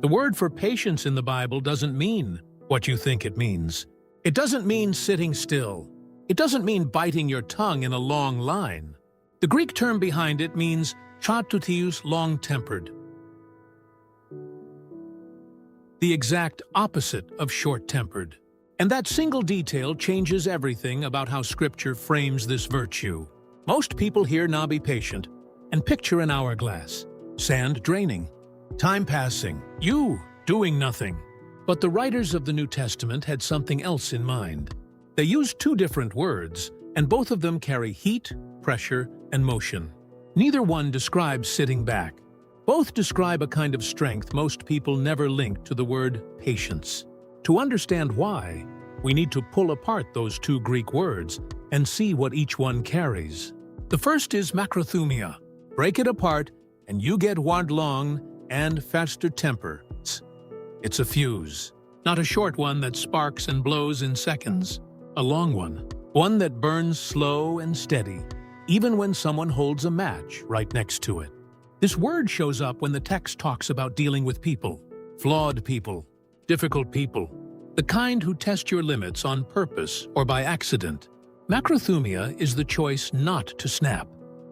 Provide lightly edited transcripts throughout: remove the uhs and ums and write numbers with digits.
The word for patience in the Bible doesn't mean what you think it means. It doesn't mean sitting still. It doesn't mean biting your tongue in a long line. The Greek term behind it means chatutius, long-tempered. The exact opposite of short-tempered. And that single detail changes everything about how Scripture frames this virtue. Most people hear "now be patient" and picture an hourglass, sand draining, time passing, you doing nothing. But the writers of the New Testament had something else in mind. They used two different words, and both of them carry heat, pressure, and motion. Neither one describes sitting back. Both describe a kind of strength most people never link to the word patience. To understand why, we need to pull apart those two Greek words and see what each one carries. The first is macrothumia. Break it apart, and you get one long and faster temper. It's a fuse, not a short one that sparks and blows in seconds. A long one that burns slow and steady, even when someone holds a match right next to it. This word shows up when the text talks about dealing with people, flawed people, difficult people, the kind who test your limits on purpose or by accident. Macrothumia is the choice not to snap,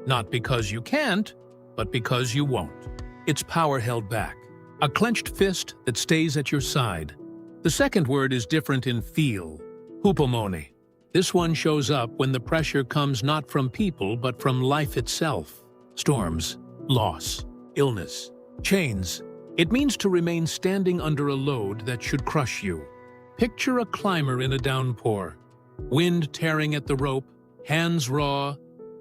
not because you can't, but because you won't. It's power held back, a clenched fist that stays at your side. The second word is different in feel, hupomone. This one shows up when the pressure comes not from people but from life itself. Storms, loss, illness, chains. It means to remain standing under a load that should crush you. Picture a climber in a downpour, wind tearing at the rope, hands raw,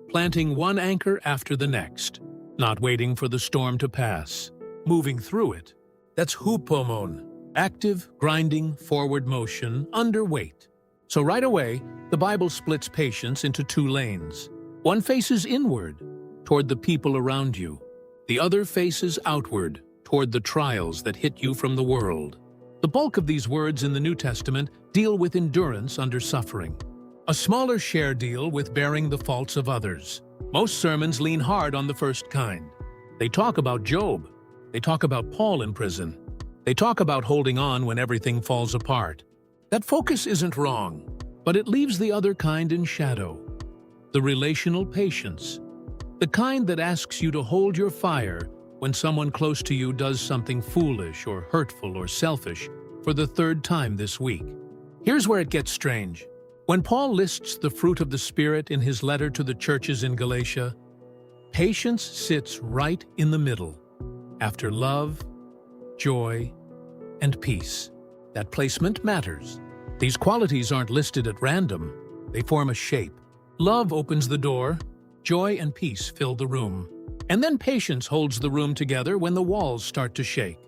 planting one anchor after the next, not waiting for the storm to pass, moving through it. That's hupomone, active, grinding, forward motion, under weight. So right away, the Bible splits patience into two lanes. One faces inward, toward the people around you. The other faces outward, toward the trials that hit you from the world. The bulk of these words in the New Testament deal with endurance under suffering. A smaller share deal with bearing the faults of others. Most sermons lean hard on the first kind. They talk about Job. They talk about Paul in prison. They talk about holding on when everything falls apart. That focus isn't wrong, but it leaves the other kind in shadow. The relational patience. The kind that asks you to hold your fire when someone close to you does something foolish or hurtful or selfish for the third time this week. Here's where it gets strange. When Paul lists the fruit of the Spirit in his letter to the churches in Galatia, patience sits right in the middle, after love, joy, and peace. That placement matters. These qualities aren't listed at random. They form a shape. Love opens the door, joy and peace fill the room. And then patience holds the room together when the walls start to shake.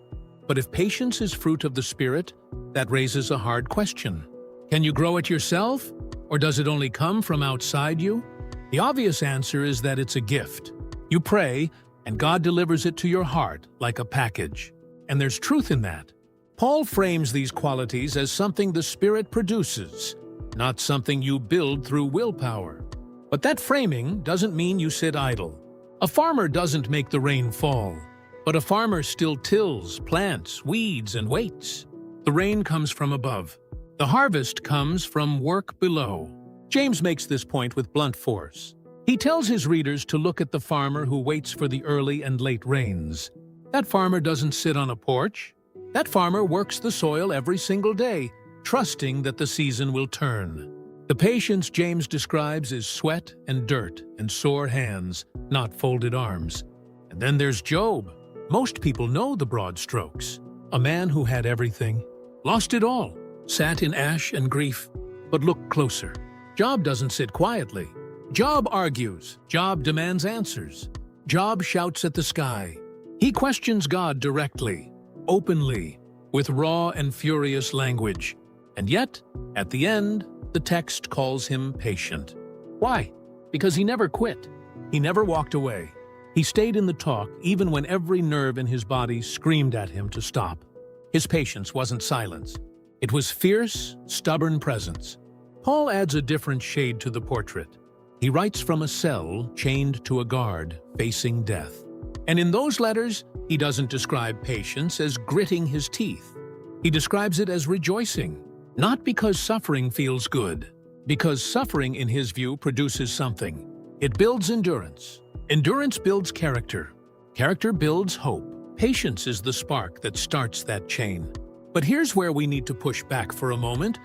But if patience is fruit of the Spirit, that raises a hard question. Can you grow it yourself, or does it only come from outside you? The obvious answer is that it's a gift. You pray, and God delivers it to your heart like a package. And there's truth in that. Paul frames these qualities as something the Spirit produces, not something you build through willpower. But that framing doesn't mean you sit idle. A farmer doesn't make the rain fall, but a farmer still tills, plants, weeds, and waits. The rain comes from above. The harvest comes from work below. James makes this point with blunt force. He tells his readers to look at the farmer who waits for the early and late rains. That farmer doesn't sit on a porch. That farmer works the soil every single day, trusting that the season will turn. The patience James describes is sweat and dirt and sore hands, not folded arms. And then there's Job. Most people know the broad strokes. A man who had everything, lost it all, sat in ash and grief. But look closer. Job doesn't sit quietly. Job argues. Job demands answers. Job shouts at the sky. He questions God directly, openly, with raw and furious language. And yet, at the end, the text calls him patient. Why? Because he never quit. He never walked away. He stayed in the talk even when every nerve in his body screamed at him to stop. His patience wasn't silence. It was fierce, stubborn presence. Paul adds a different shade to the portrait. He writes from a cell chained to a guard, facing death. And in those letters, he doesn't describe patience as gritting his teeth. He describes it as rejoicing, not because suffering feels good, because suffering, in his view, produces something. It builds endurance. Endurance builds character. Character builds hope. Patience is the spark that starts that chain. But here's where we need to push back for a moment,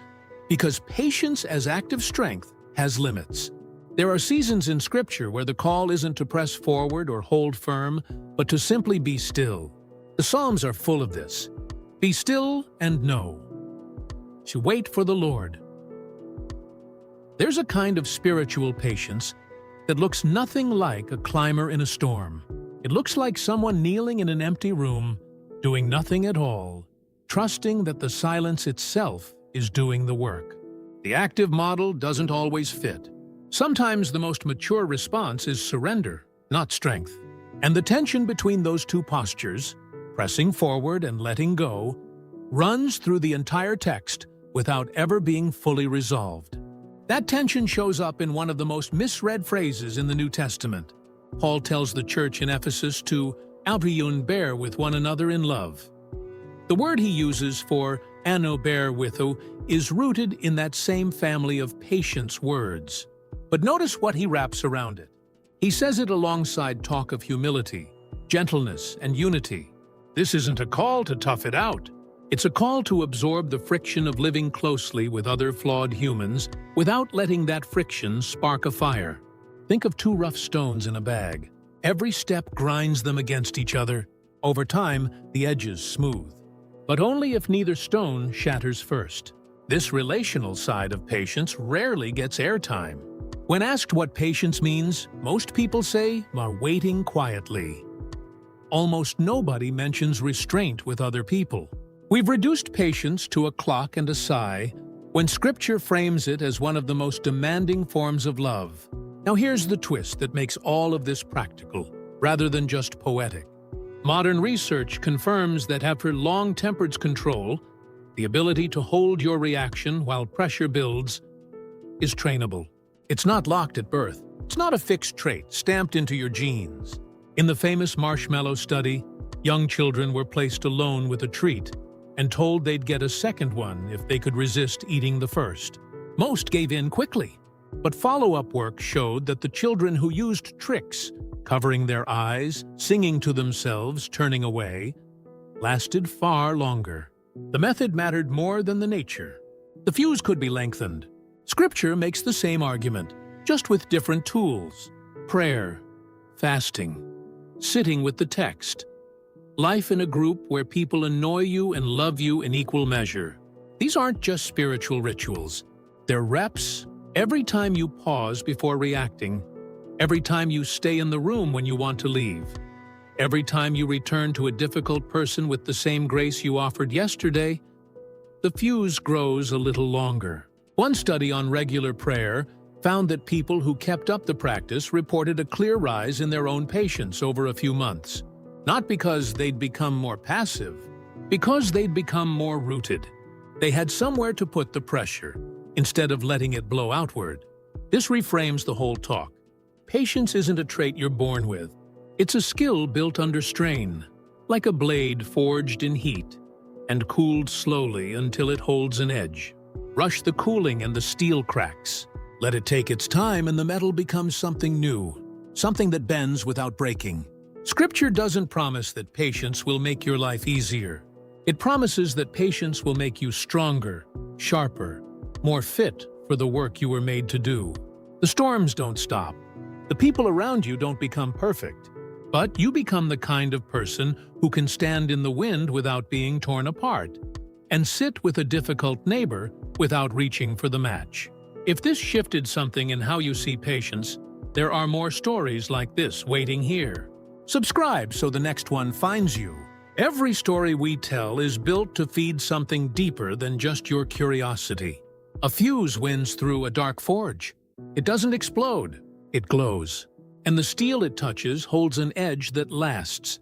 because patience as active strength has limits. There are seasons in Scripture where the call isn't to press forward or hold firm, but to simply be still. The Psalms are full of this. Be still and know. To wait for the Lord. There's a kind of spiritual patience that looks nothing like a climber in a storm. It looks like someone kneeling in an empty room, doing nothing at all, trusting that the silence itself is doing the work. The active model doesn't always fit. Sometimes the most mature response is surrender, not strength. And the tension between those two postures, pressing forward and letting go, runs through the entire text without ever being fully resolved. That tension shows up in one of the most misread phrases in the New Testament. Paul tells the church in Ephesus to bear with one another in love. The word he uses for bear witho is rooted in that same family of patience words. But notice what he wraps around it. He says it alongside talk of humility, gentleness, and unity. This isn't a call to tough it out. It's a call to absorb the friction of living closely with other flawed humans without letting that friction spark a fire. Think of two rough stones in a bag. Every step grinds them against each other. Over time, the edges smooth. But only if neither stone shatters first. This relational side of patience rarely gets airtime. When asked what patience means, most people say, waiting quietly. Almost nobody mentions restraint with other people. We've reduced patience to a clock and a sigh, when Scripture frames it as one of the most demanding forms of love. Now here's the twist that makes all of this practical, rather than just poetic. Modern research confirms that after long-tempered control, the ability to hold your reaction while pressure builds is trainable. It's not locked at birth. It's not a fixed trait stamped into your genes. In the famous marshmallow study, young children were placed alone with a treat and told they'd get a second one if they could resist eating the first. Most gave in quickly, but follow-up work showed that the children who used tricks, covering their eyes, singing to themselves, turning away, lasted far longer. The method mattered more than the nature. The fuse could be lengthened. Scripture makes the same argument, just with different tools. Prayer, fasting, sitting with the text. Life in a group where people annoy you and love you in equal measure. These aren't just spiritual rituals. They're reps. Every time you pause before reacting, every time you stay in the room when you want to leave, every time you return to a difficult person with the same grace you offered yesterday, the fuse grows a little longer. One study on regular prayer found that people who kept up the practice reported a clear rise in their own patience over a few months. Not because they'd become more passive, because they'd become more rooted. They had somewhere to put the pressure, instead of letting it blow outward. This reframes the whole talk. Patience isn't a trait you're born with. It's a skill built under strain, like a blade forged in heat and cooled slowly until it holds an edge. Rush the cooling and the steel cracks. Let it take its time and the metal becomes something new, something that bends without breaking. Scripture doesn't promise that patience will make your life easier. It promises that patience will make you stronger, sharper, more fit for the work you were made to do. The storms don't stop. The people around you don't become perfect. But you become the kind of person who can stand in the wind without being torn apart, and sit with a difficult neighbor without reaching for the match. If this shifted something in how you see patience, there are more stories like this waiting here. Subscribe so the next one finds you. Every story we tell is built to feed something deeper than just your curiosity. A fuse wins through a dark forge. It doesn't explode, it glows. And the steel it touches holds an edge that lasts,